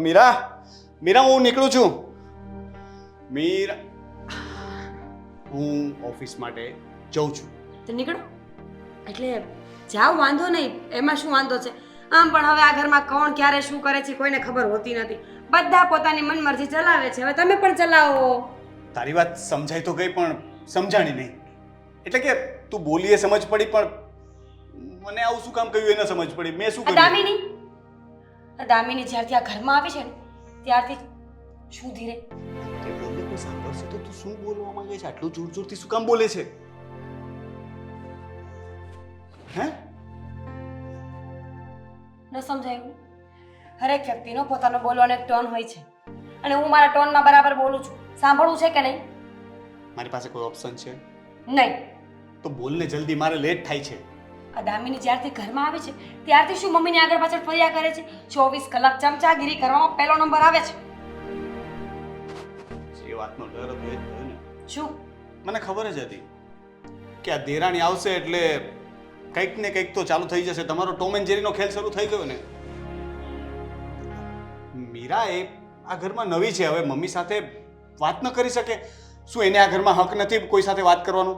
મીરા હું નીકળું છું. મીરા, હું ઓફિસ માટે જઉં છું. તો નીકળો એટલે જાઓ, વાંધો નહીં, એમાં શું વાંધો છે? આમ પણ હવે આ ઘરમાં કોણ ક્યારે શું કરે છે કોઈને ખબર હોતી નથી. બધા પોતાની મનમરજી ચલાવે છે. હવે તમે પણ ચલાવો. તારી વાત સમજાઈ તો ગઈ પણ સમજાણી નહીં. એટલે કે તું બોલીએ સમજ પડી પણ મને આવું શું કામ કહ્યું એને સમજ પડી. મેં શું કર્યું? દામિની જ્યારથી આ ઘરમાં આવી છે ને ત્યારથી શું ધીરે તે બોલને કોઈ સાંભળશે તો તું શું બોલવા માંગે છે? આટલું જોર જોરથી શું કામ બોલે છે? હે? ન સમજાયું? હરેક વ્યક્તિનો પોતાનો બોલવાનો એક ટોન હોય છે અને હું મારા ટોનમાં બરાબર બોલું છું. સાંભળવું છે કે નહીં? મારી પાસે કોઈ ઓપ્શન છે નહીં. તો બોલને જલ્દી, મારે લેટ થાય છે. આ દામિની જ્યારથી ઘરમાં આવી છે ત્યારથી શું મમ્મીની આગળ પાછળ ફર્યા કરે છે? 24 કલાક ચમચાગીરી કરવામાં પહેલો નંબર આવે છે. એ વાતનો ડર હતો એ જ થયો ને. શું? મને ખબર જ હતી કે આ દેરાણી આવશે એટલે કંઈક ને કંઈક તો ચાલુ થઈ જશે. તમારો ટોમ એન્ડ જેરીનો ખેલ શરૂ થઈ ગયો ને. મીરા એ આ ઘરમાં નવી છે, હવે મમ્મી સાથે વાત ન કરી શકે? શું એને આ ઘરમાં હક નથી કોઈ સાથે વાત કરવાનો?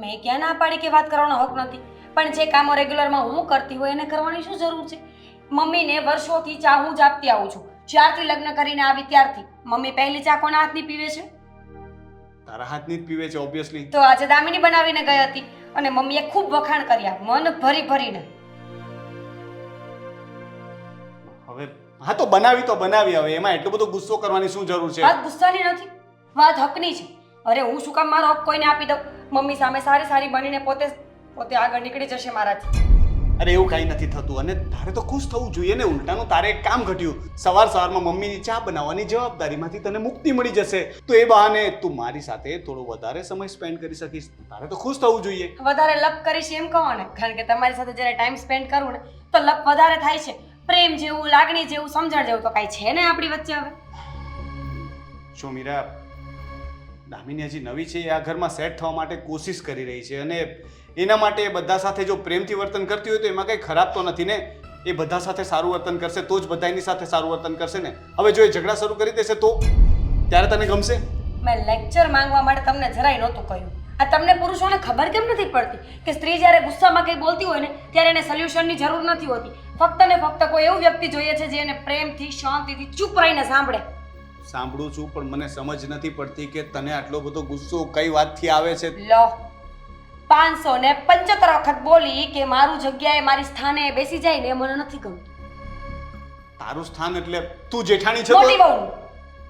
મેં ક્યાં ના પાડી કે વાત કરવાનો હક નથી, પણ જે કામો રેગ્યુલરમાં હું કરતી હોય એને કરવાની શું જરૂર છે? મમ્મીને વર્ષોથી ચા હું જ આપતી આવું છું. જ્યારથી લગ્ન કરીને આવી ત્યારથી. મમ્મી પહેલી ચા કોના હાથની પીવે છે? તારા હાથની જ પીવે છે ઓબ્વિયસલી. તો આજે દામિની બનાવીને ગઈ હતી અને મમ્મીએ ખૂબ વખાણ કર્યા, મન ભરી ભરીને. હવે હા તો બનાવી હવે એમાં એટલો બધો ગુસ્સો કરવાની શું જરૂર છે? વાત ગુસ્સાની નથી, વાત હકની છે. અરે હું શું કામ મારો હક કોઈને આપી દઉં? મમ્મી સામે સારી સારી બનીને પોતે આગળ નીકળી જશે મારાથી. અરે એવું કાંઈ નથી થતું અને તારે તો ખુશ થવું જોઈએ ને. ઉલટાનું તારે એક કામ ઘટ્યું. સવારમાં મમ્મીની ચા બનાવવાની જવાબદારીમાંથી તને મુક્તિ મળી જશે. તો એ બહાને તું મારી સાથે થોડો વધારે સમય સ્પેન્ડ કરી શકીશ. તારે તો ખુશ થવું જોઈએ. વધારે લપ કરીશ એમ કહો ને, કારણ કે તમારી સાથે જ્યારે ટાઈમ સ્પેન્ડ કરું ને તો લપ વધારે થાય છે. પ્રેમ જેવું, લાગણી જેવું, સમજણ જેવું તો કાંઈ છે ને આપણી વચ્ચે હવે. જો મીરા, દામિની હજી નવી છે, એ આ ઘરમાં સેટ થવા માટે કોશિશ કરી રહી છે અને એના માટે બધા સાથે જો પ્રેમથી વર્તન કરતી હોય તો એમાં કંઈ ખરાબ તો નથી ને. એ બધા સાથે સારું વર્તન કરશે તો જ બધા એની સાથે સારું વર્તન કરશે ને. હવે જો એ ઝઘડા શરૂ કરી દેશે તો ત્યારે તને ગમશે? મેં લેક્ચર માંગવા માટે તમને જરાય નહોતું કહ્યું. આ તમને પુરુષોને ખબર કેમ નથી પડતી કે સ્ત્રી જ્યારે ગુસ્સામાં કંઈ બોલતી હોય ને ત્યારે એને સોલ્યુશનની જરૂર નથી હોતી. ફક્ત ને ફક્ત કોઈ એવું વ્યક્તિ જોઈએ છે જે એને પ્રેમથી, શાંતિથી, ચૂપ રહીને સાંભળે. સાંભળું છું પણ મને સમજ નથી પડતી કે તને આટલો બધો ગુસ્સો કઈ વાતથી આવે છે. લો, 575 વખત બોલી કે મારું જગ્યાએ મારી સ્થાને બેસી જાય ને મને નથી ગમતું. તારું સ્થાન એટલે તું જેઠાણી છે મોટી તો? બહુ.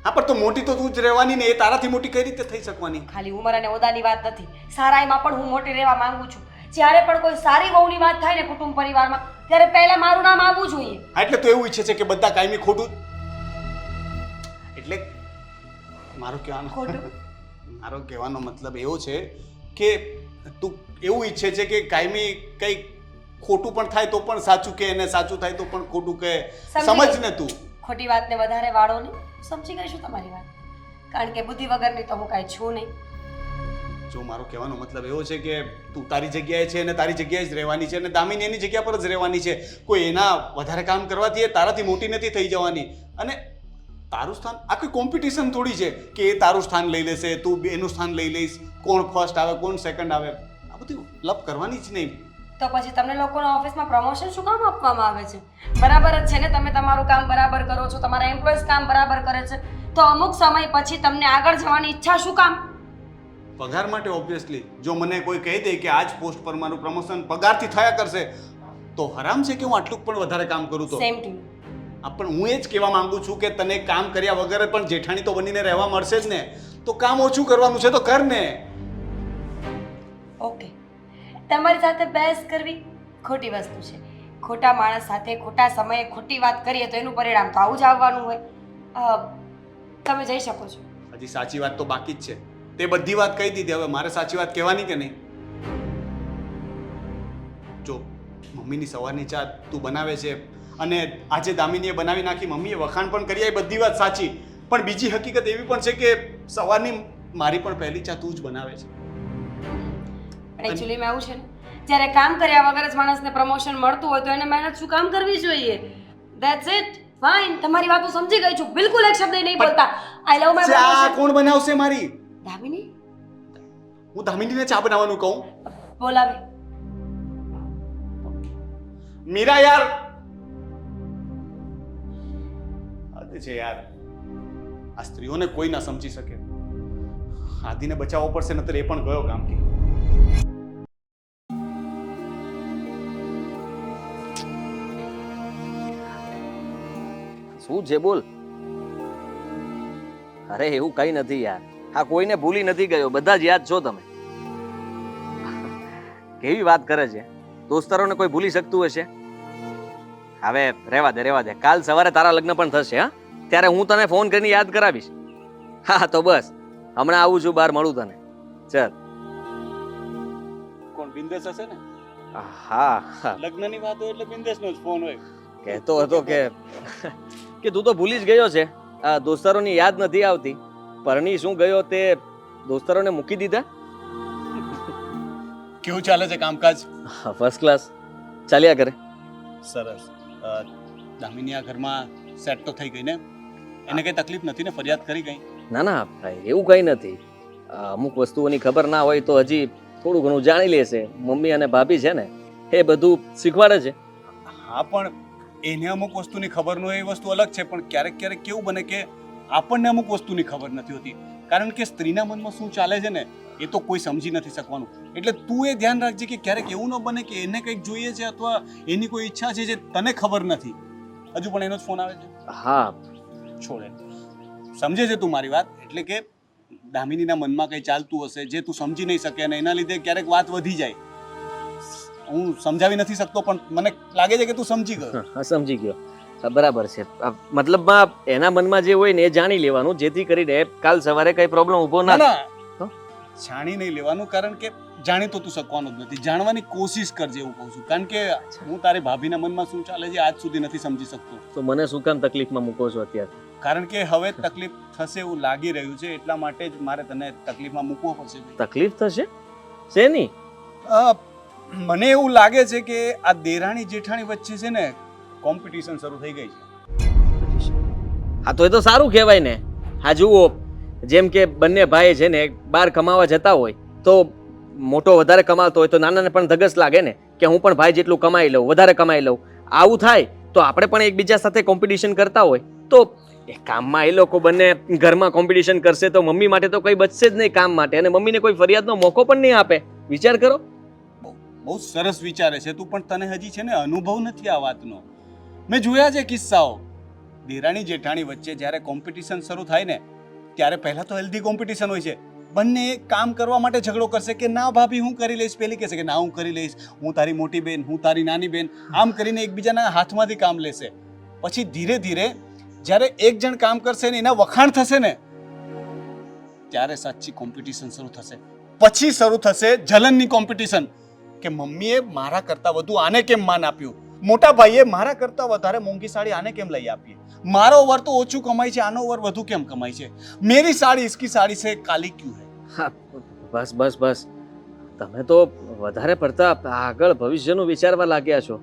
હા પણ તો મોટી તો તું જ રહેવાની ને. એ તારાથી મોટી કઈ રીતે થઈ શકવાની? ખાલી ઉંમર અને ઓદાની વાત નથી, સારાઈમાં પણ હું મોટી રહેવા માંગુ છું. જ્યારે પણ કોઈ સારી વહુની વાત થાય ને કુટુંબ પરિવારમાં ત્યારે પહેલા મારું નામ આવવું જોઈએ. એટલે તું એવું ઈચ્છે છે કે બધા કાયમી ખોટું? એટલે મારો કહેવાનો મતલબ એવો છે કે તું એવું ઈચ્છે છે કે કાયમી કંઈ ખોટું પણ થાય તો પણ સાચું કે, અને સાચું થાય તો પણ ખોટું કે. સમજ ને તું. ખોટી વાતને વધારે વાળો નહીં. સમજી ગઈ છું તમારી વાત, કારણ કે બુદ્ધિ વગરની તો હું કાંઈ છું નહીં. જો મારો કહેવાનો મતલબ એવો છે કે તું તારી જગ્યાએ છે અને તારી જગ્યાએ જ રહેવાની છે અને દામિની એની જગ્યા પર જ રહેવાની છે. કોઈ એના વધારે કામ કરવાથી એ તારાથી મોટી નથી થઈ જવાની. અને તારું સ્થાન આ કોઈ કોમ્પિટિશન થોડી છે કે એ તારું સ્થાન લઈ લેશે, તું એનું સ્થાન લઈ લઈશ, કોણ ફર્સ્ટ આવે કોણ સેકન્ડ આવે. આ બધું લપ કરવાની જ નહીં. તો પછી તમને લોકોના ઓફિસમાં પ્રમોશન શું કામ આપવામાં આવે છે? બરાબર જ છે ને, તમે તમારું કામ બરાબર કરો છો, તમારા એમ્પ્લોઈઝ કામ બરાબર કરે છે, તો અમુક સમય પછી તમને આગળ જવાની ઈચ્છા શું કામ? પગાર માટે ઓબ્વિયસલી. જો મને કોઈ કહી દે કે આ જ પોસ્ટ પર મારું પ્રમોશન પગારથી થયા કરશે તો હરામ છે કે હું આટલું પણ વધારે કામ કરું તો? Same to you. પણ હું એ જ કહેવા માંગુ છું કે તને કામ કર્યા વગર પણ જેઠાણી તો બનીને રહેવા મળશે જ ને. તો કામ ઓછું કરવાનું છે તો કર ને. ઓકે, તમારી સાથે બહેસ કરવી ખોટી વસ્તુ છે. ખોટા માણસ સાથે ખોટા સમયે ખોટી વાત કરીએ તો એનું પરિણામ તો આવું જ આવવાનું હોય. તમે જઈ શકો છો. હજી સાચી વાત તો બાકી જ છે. તે બધી વાત કહી દીધી, હવે મારે સાચી વાત કહેવાની કે નહીં? જો મમ્મીની સવારની ચા તું બનાવે છે અને આજે દામિનીએ બનાવી નાખી, મમ્મીએ વખાણ પણ કરી, એ બધી વાત સાચી, પણ બીજી હકીકત એવી પણ છે કે સવારની મારી પણ પહેલી ચા તું જ બનાવે છે. એકચ્યુઅલીમાં એવું છે ને, જ્યારે કામ કર્યા વગર જ માણસને પ્રમોશન મળતું હોય તો એને મહેનત શું કામ કરવી જોઈએ? That's it. ફાઇન, તમારી વાત હું સમજી ગઈ છું. બિલકુલ એક શબ્દ નહીં બોલતા. આઈ લવ માય ચા બ્રધર. કોણ બનાવશે મારી? દામિની હું દામિનીને ચા બનાવવાનું કહું? બોલાવે. મીરા યાર, હદ છે યાર. આ સ્ત્રીઓને કોઈ ના સમજી શકે. આદિને બચાવવો પડશે, નતર એ પણ ગયો કામથી. શું છે બોલ? અરે એવું કઈ નથી યાર, આ કોઈને ભૂલી નથી ગયો, બધા જ યાદ છો તમે. કેવી વાત કરે છે, દોસ્તારોને કોઈ ભૂલી શકતું હશે? હવે રહેવા દે, કાલ સવારે તારા લગ્ન પણ થશે, હા, ત્યારે હું તને ફોન કરીને યાદ કરાવીશ. હા તો બસ હમણાં આવું છું, બહાર મળું તને. ચાલ. કોણ બિંદેશ હશે ને? હા, લગ્નની વાત હોય એટલે બિંદેશનો જ ફોન હોય. કહેતો હતો કે તું તો ભૂલી જ ગયો છે, આ દોસ્તારોની યાદ નથી આવતી. પરણી શું ગયો તે દોસ્તારોને મૂકી દીધા? કેવું ચાલે છે કામકાજ? ફર્સ્ટ ક્લાસ ચાલ્યા કરે. સરસ. દામિની આ ઘરમાં સેટ તો થઈ ગઈ ને? એને કઈ તકલીફ નથી ને? ફરિયાદ કરી ગઈ? ના એવું કઈ નથી. અમુક વસ્તુઓની ખબર ના હોય તો હજી થોડું ઘણું જાણી લેશે. મમ્મી અને ભાભી છે ને એ બધું શીખવાડે છે. હા, પણ એને અમુક વસ્તુની ખબર ન હોય એ વસ્તુ અલગ છે, પણ ક્યારેક ક્યારેક કેવું બને કે આપણને અમુક વસ્તુની ખબર નથી હોતી. કારણ કે સ્ત્રીના મનમાં શું ચાલે છે ને એ તો કોઈ સમજી નથી શકવાનું. એટલે તું એ ધ્યાન રાખજે કે ક્યારેક એવું ન બને કે એને કંઈક જોઈએ છે અથવા એની કોઈ ઈચ્છા છે જે તને ખબર નથી. હજુ પણ એનો જ ફોન આવે છે? હા, છોડે. સમજે છે તું મારી વાત? એટલે કે દામિનીના મનમાં કંઈ ચાલતું હશે જે તું સમજી નહીં શકે અને એના લીધે ક્યારેક વાત વધી જાય. હું સમજાવી નથી શકતો પણ મને લાગે છે કે તું સમજી ગયો. હા સમજી ગયો. બરાબર છે. મતલબમાં એના મનમાં જે હોય ને એ જાણી લેવાનું, જેથી કરીને કાલ સવારે કઈ પ્રોબ્લેમ ઊભો ના થાય. જાણી નહીં લેવાનું, કારણ કે જાણી તો તું શકવાનો જ નથી. જાણવાની કોશિશ કરજે એવું કહું છું. કારણ કે હું તારી ભાભીના મનમાં શું ચાલે છે આજ સુધી નથી સમજી શકતો. તો મને શું કામ તકલીફમાં મૂકો છો અત્યારે? કારણ કે હવે તકલીફ થશે એવું લાગી રહ્યું છે, એટલા માટે જ મારે તને તકલીફમાં મૂકવો પડશે. તકલીફ થશે? શેની? મને એવું લાગે છે કે આ દેરાણી જેઠાણી વચ્ચે છે ને કોમ્પિટિશન શરૂ થઈ ગઈ છે. હા તો એ તો સારું કહેવાય ને. હા જુઓ, જેમ કે બંને ભાઈ છે ને બહાર કમાવા જતા હોય તો મોટો વધારે કમાતો હોય તો નાનાને પણ ધગસ લાગે ને કે હું પણ ભાઈ જેટલું કમાઈ લઉં, વધારે કમાઈ લઉં. આવું થાય તો આપણે પણ એકબીજા સાથે કોમ્પિટિશન કરતા હોય તો એ કામમાં એ લોકો બંને ઘરમાં કોમ્પિટિશન કરશે તો મમ્મી માટે તો કંઈ બચશે જ નહીં કામ માટે, અને મમ્મીને કોઈ ફરિયાદનો મોકો પણ નહીં આપે. વિચાર કરો. બહુ સરસ વિચારે છે તું, પણ તને હજી છે ને અનુભવ નથી આ વાતનો. મેં જોયા છે કિસ્સાઓ. દેરાણી જેઠાણી વચ્ચે જ્યારે કોમ્પિટિશન શરૂ થાય ને ત્યારે પહેલા તો હેલ્ધી કોમ્પિટિશન હોય છે. બંને કામ કરવા માટે ઝઘડો કરશે કે ના ભાભી હું કરી લઈશ, પેલી કહેશે કે ના હું કરી લઈશ, હું તારી મોટી બેન, હું તારી નાની બેન. આમ કરીને એકબીજાના હાથમાંથી કામ લેશે. પછી ધીરે ધીરે જ્યારે એક જણ કામ કરશે ને એના વખાણ થશે ને ત્યારે સાચી કોમ્પિટિશન શરૂ થશે. પછી શરૂ થશે જલનની કોમ્પિટિશન કે મમ્મીએ મારા કરતાં વધુ આને કેમ માન આપ્યું, મોટા ભાઈએ મારા કરતાં વધારે મોંઘી સાડી આને કેમ લઈ આપી, મારો વર તો ઓછું કમાય છે, આનો વર વધુ કેમ કમાય છે, મેરી સાડી ઇસકી સાડી સે કાલી ક્યું હે. હા બસ તમે તો વધારે પડતા આગળ ભવિષ્યનું વિચારવા લાગ્યા છો.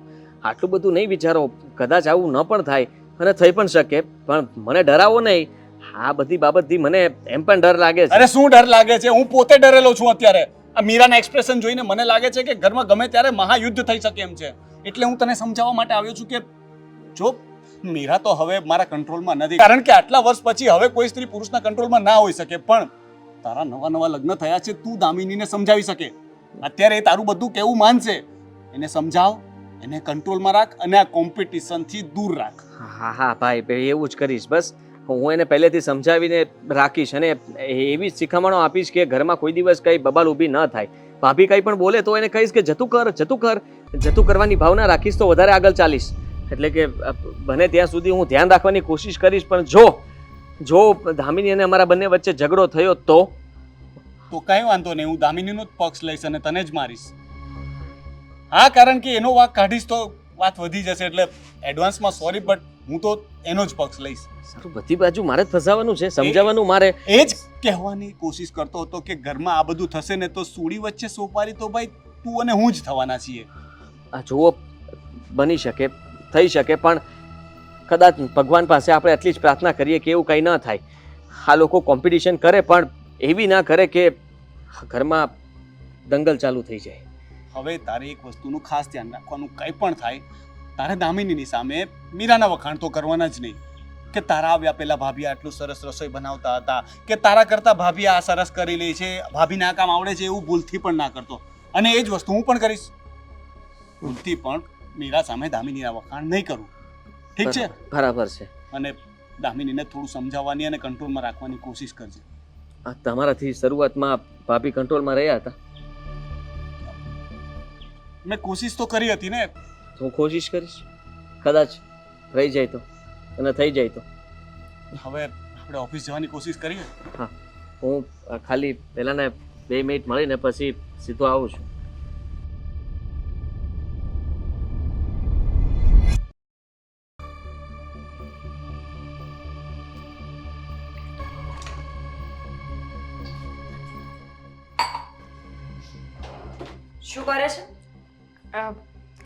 આટલું બધું નહીં વિચારો. કદાચ આવું ન પણ થાય અને થઈ પણ શકે, પણ મને ડરાવો નહીં. આ બધી બાબતથી મને એમ પણ ડર લાગે છે. અરે શું ડર લાગે છે? હું પોતે ડરેલો છું અત્યારે. આ મીરાના એક્સપ્રેશન જોઈને મને લાગે છે કે ઘરમાં ગમે ત્યારે મહાયુદ્ધ થઈ શકે એમ છે. એટલે હું તને સમજાવવા માટે આવ્યો છું કે જો મીરા તો હવે મારા કંટ્રોલમાં નથી, કારણ કે આટલા વર્ષ પછી હવે કોઈ સ્ત્રી પુરુષના કંટ્રોલમાં ના હોઈ શકે. પણ તારા નવા લગ્ન થયા છે, તું દામિનીને સમજાવી શકે. અત્યારે એ તારું બધું કેવું માનશે. એને સમજાવ, એને કંટ્રોલમાં રાખ અને આ કોમ્પિટિશનથી દૂર રાખ. હા ભાઈ એવું જ કરીશ. બસ હું એને પહેલેથી સમજાવીને રાખીશ અને એવી શિખામણો આપીશ કે ઘરમાં કોઈ દિવસ કંઈ બબાલ ઊભી ન થાય. ભાભી કંઈ પણ બોલે તો એને કહીશ કે જતું કરવાની ભાવના રાખીશ તો વધારે આગળ ચાલીશ. એટલે કે બને ત્યાં સુધી હું ધ્યાન રાખવાની કોશિશ કરીશ. પણ જો દામિની અને અમારા બંને વચ્ચે ઝઘડો થયો તો કાંઈ વાંધો નહીં, હું દામિનીનો જ પક્ષ લઈશ અને તને જ મારીશ. હા, કારણ કે એનો વાંક કાઢીશ તો વાત વધી જશે. એટલે એડવાન્સમાં સોરી, બટ હું તો એનો જ પક્ષ લઈશ. સારું, બધી બાજુ મારે જ ફસાવાનું છે, સમજાવવાનું મારે. એ જ કહેવાની કોશિશ કરતો હતો કે ઘરમાં આ બધું થશે ને તો સુડી વચ્ચે સોપારી તો ભાઈ તું અને હું જ થવાના છીએ. આ જુઓ, બની શકે, થઈ શકે, પણ કદાચ ભગવાન પાસે આપણે એટલી જ પ્રાર્થના કરીએ કે એવું કંઈ ન થાય. આ લોકો કોમ્પિટિશન કરે પણ એવી ના કરે કે ઘરમાં દંગલ ચાલુ થઈ જાય. હવે તારે એક વસ્તુનું ખાસ ધ્યાન રાખવાનું, કંઈ પણ થાય તારે દામિનીની સામે મીરાના વખાણ તો કરવાના જ નહીં કે તારા આવ્યા પહેલા ભાભી આટલું સરસ રસોઈ બનાવતા હતા, કે તારા કરતાં ભાભી આ સરસ કરી લે છે, ભાભીને આ કામ આવડે છે, એવું ભૂલથી પણ ના કરતો. અને એ જ વસ્તુ હું પણ કરીશ. ભૂલથી પણ મીરા સામે દામિનીના વખાણ નહીં કરું, ઠીક છે? બરાબર છે. અને દામિનીને થોડું સમજાવવાની અને કંટ્રોલમાં રાખવાની કોશિશ કરજે. આ તમારાથી શરૂઆતમાં ભાભી કંટ્રોલમાં રહ્યા હતા. મેં કોશિશ તો કરી હતી ને. હું કોશિશ કરીશ, કદાચ રહી જાય તો અને થઈ જાય તો. હવે આપણે ઓફિસ જવાની કોશિશ કરીએ. હા, હું ખાલી પહેલાંને 2 મિનિટ મળીને પછી સીધો આવું છું. શું કરે છે?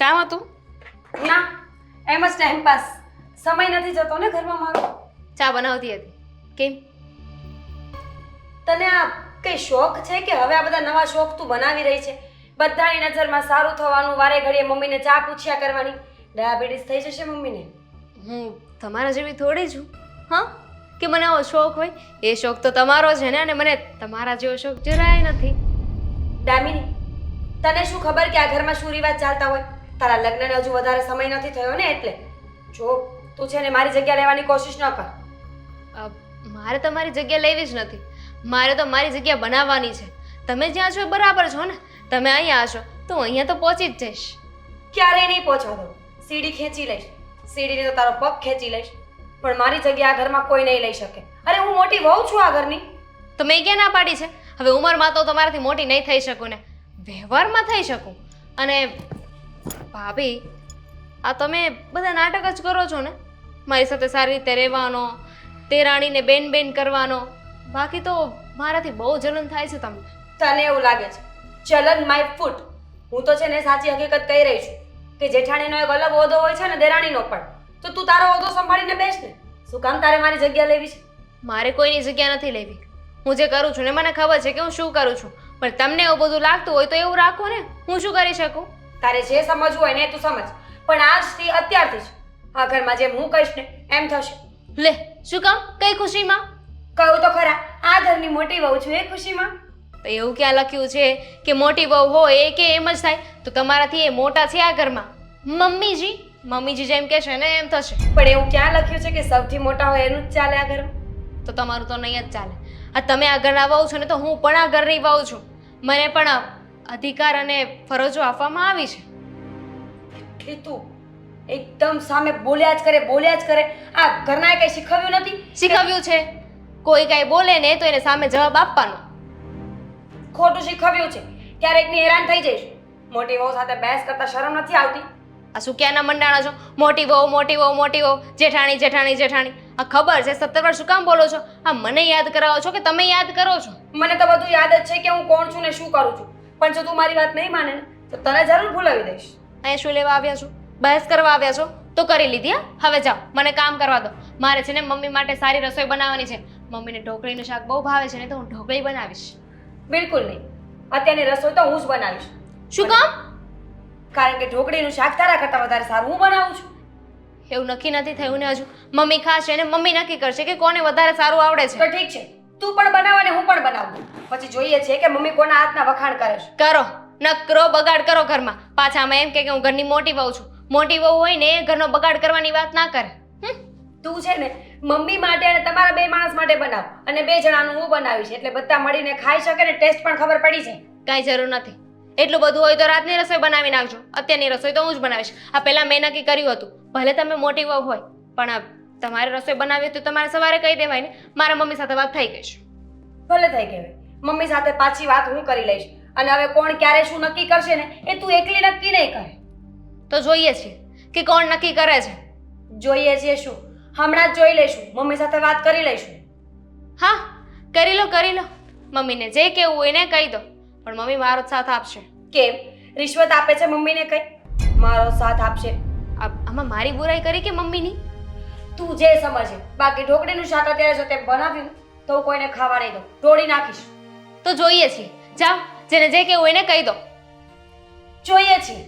કામ હતું? ના, એમ જ ટાઈમ પાસ. સમય નથી જતો ને ઘરમાં મારો. ચા બનાવતી હતી. કેમ? તને આ કઈ શોખ છે કે હવે આ બધા નવા શોખ તું બનાવી રહી છે? બધાની નજરમાં સારું થવાનું, વારે ઘડીએ મમ્મીને ચા પૂછ્યા કરવાની. ડાયાબિટીસ થઈ જશે મમ્મીને. હું તમારા જેવી થોડી છું. હા, કે મને આવો શોખ હોય. એ શોખ તો તમારો છે ને, અને મને તમારા જેવો શોખ જરાય નથી. દામિની, તને શું ખબર કે આ ઘરમાં શું રિવાજ ચાલતા હોય? તારા લગ્નને હજુ વધારે સમય નથી થયો ને, એટલે જો તું છે ને મારી જગ્યા લેવાની કોશિશ ન કર. મારે તમારી જગ્યા લેવી જ નથી. મારે તો મારી જગ્યા બનાવવાની છે. તમે જ્યાં છો એ બરાબર છો ને. તમે અહીંયા હશો તો હું અહીંયા તો પહોંચી જ જઈશ. ક્યારેય નહીં પહોંચવા દઉં. સીડી ખેંચી લઈશ, સીડીને તો તારો પગ ખેંચી લઈશ, પણ મારી જગ્યા આ ઘરમાં કોઈ નહીં લઈ શકે. અરે હું મોટી વહુ છું આ ઘરની. તો મેં ક્યાં ના પાડી છે? હવે ઉંમરમાં તો તમારાથી મોટી નહીં થઈ શકું ને, વ્યવહારમાં થઈ શકું. અને ભાભી, આ તમે બધા નાટક જ કરો છો ને. મારી સાથે સારી રીતે રહેવાનો, તેરાણીને બેન બેન કરવાનો. બાકી તો મારાથી બહુ જલન થાય છે તમને. તને એવું લાગે છે? ચલન માય ફૂટ. હું તો છે ને સાચી હકીકત કહી રહી છું કે જેઠાણીનો એક અલગ ઓદો હોય છે ને દેરાણીનો પણ. તો તું તારો ઓદો સંભાળીને બેસ ને. શું કામ તારે મારી જગ્યા લેવી છે? મારે કોઈની જગ્યા નથી લેવી. હું જે કરું છું ને મને ખબર છે કે હું શું કરું છું. પણ તમને એવું બધું લાગતું હોય તો એવું રાખો ને. હું શું કરી શકું? તારે જે સમજવું હોય ને તું સમજ, પણ આજથી અત્યારથી જ આ ઘરમાં જેમ હું કહીશ ને એમ થશે. લે, શું કામ? કઈ ખુશીમાં? કહું તો ખરા, આ ઘરની મોટી વહુ છું એ ખુશીમાં. તો એવું ક્યાં લખ્યું છે કે મોટી વહુ હોય એ કે એમ જ થાય? તો તમારાથી એ મોટા છે આ ઘરમાં. મમ્મીજી જેમ કે છે ને એમ થશે. પણ એવું ક્યાં લખ્યું છે કે સૌથી મોટા હોય એનું જ ચાલે આ ઘરમાં? તો તમારું તો નહીં જ ચાલે. આ તમે આ ઘરના વહુ છો ને, તો હું પણ આ ઘરની વહુ છું. મને પણ અધિકાર અને ફરજો આપવામાં આવી છે. કે તું એકદમ સામે બોલ્યા જ કરે. આ ઘરનાએ કઈ શીખવ્યું નથી? શીખવ્યું છે. કોઈ કાંઈ બોલે ને તો એને સામે જવાબ આપવાનો. ખોટું શીખવ્યું છે. ક્યારેક ની હેરાન થઈ જઈશ. મોટી વહુ સાથે બહેસ કરતા શરમ નથી આવતી? આ શું ક્યાંના મંડાણા છો? મોટી વહુ, જેઠાણી. આ ખબર છે 17 વાર શું કામ બોલો છો? આ મને યાદ કરાવો છો કે તમે યાદ કરો છો? મને તો બધું યાદ જ છે કે હું કોણ છું ને શું કરું છું. પણ જો તું મારી વાત નહીં માને ને તો તને જરૂર ભૂલાવી દઈશ. અહીંયા શું લેવા આવ્યા છો? બહેસ કરવા આવ્યા છો? તો કરી લીધી. હા, હવે જાઓ, મને કામ કરવા દો. મારે છે ને મમ્મી માટે સારી રસોઈ બનાવવાની છે. મમ્મીને ઢોકળીનું શાક બહુ ભાવે છે ને, તો હું ઢોકળી બનાવીશ. બિલકુલ નહીં. અત્યારની રસોઈ તો હું જ બનાવીશ. શું કામ? કારણ કે ઢોકળીનું શાક તારા કરતાં વધારે સારું હું બનાવું છું. એવું નક્કી નથી થયું ને હજુ. મમ્મી ખાશે ને મમ્મી નક્કી કરશે કે કોને વધારે સારું આવડે છે. તો ઠીક છે, તું પણ બનાવ અને હું પણ બનાવું. પછી જોઈએ છે કે મમ્મી કોના હાથના વખાણ કરે છે. કરો, નકરો બગાડ કરો ઘરમાં. પાછા આમાં એમ કે હું ઘરની મોટી વહુ છું. મોટી વહુ હોય ને એ ઘરનો બગાડ કરવાની વાત ના કરે. તું છે ને મમ્મી માટે અને તમારા 2 માણસ માટે બનાવ, અને 2 જણાનું હું બનાવીશ, એટલે બધા મળીને ખાઈ શકે ને ટેસ્ટ પણ ખબર પડી જાય. કાંઈ જરૂર નથી. એટલું બધું હોય તો રાતની રસોઈ બનાવી નાખજો. અત્યારની રસોઈ તો હું જ બનાવીશ. આ પહેલા મેં નક્કી કર્યું હતું. ભલે તમે મોટી વહુ હોય, પણ તમારે રસોઈ બનાવી હોય તો તમારે સવારે કહી દેવાય ને. મારા મમ્મી સાથે વાત થઈ ગઈ છે. ભલે થઈ ગઈ. મમ્મી સાથે પાછી વાત હું કરી લઈશ. અને હવે કોણ ક્યારે શું નક્કી કરશે ને એ તું એકલી નક્કી નહીં કરે. તો જોઈએ છીએ કે કોણ નક્કી કરે છે. જોઈએ છીએ શું? હમણાં જ જોઈ લઈશું. મમ્મી સાથે વાત કરી લઈશું. હા, કરી લો. મમ્મીને જે કહેવું હોય ને કહી દો. પણ મમ્મી મારો જ સાથ આપશે. કેમ? રિશ્વત આપે છે મમ્મીને કઈ? મારો સાથ આપશે. આમાં મારી બુરાઈ કરી કે મમ્મીની? તું જે સમજે. બાકી ઢોકળીનું શાક અત્યારે જો તે બનાવ્યું તો હું કોઈને ખાવા નહીં દઉં, તોડી નાખીશ. તો જોઈએ છીએ. જાઓ, જેને જે કહેવું એને કહી દો. જોઈએ છીએ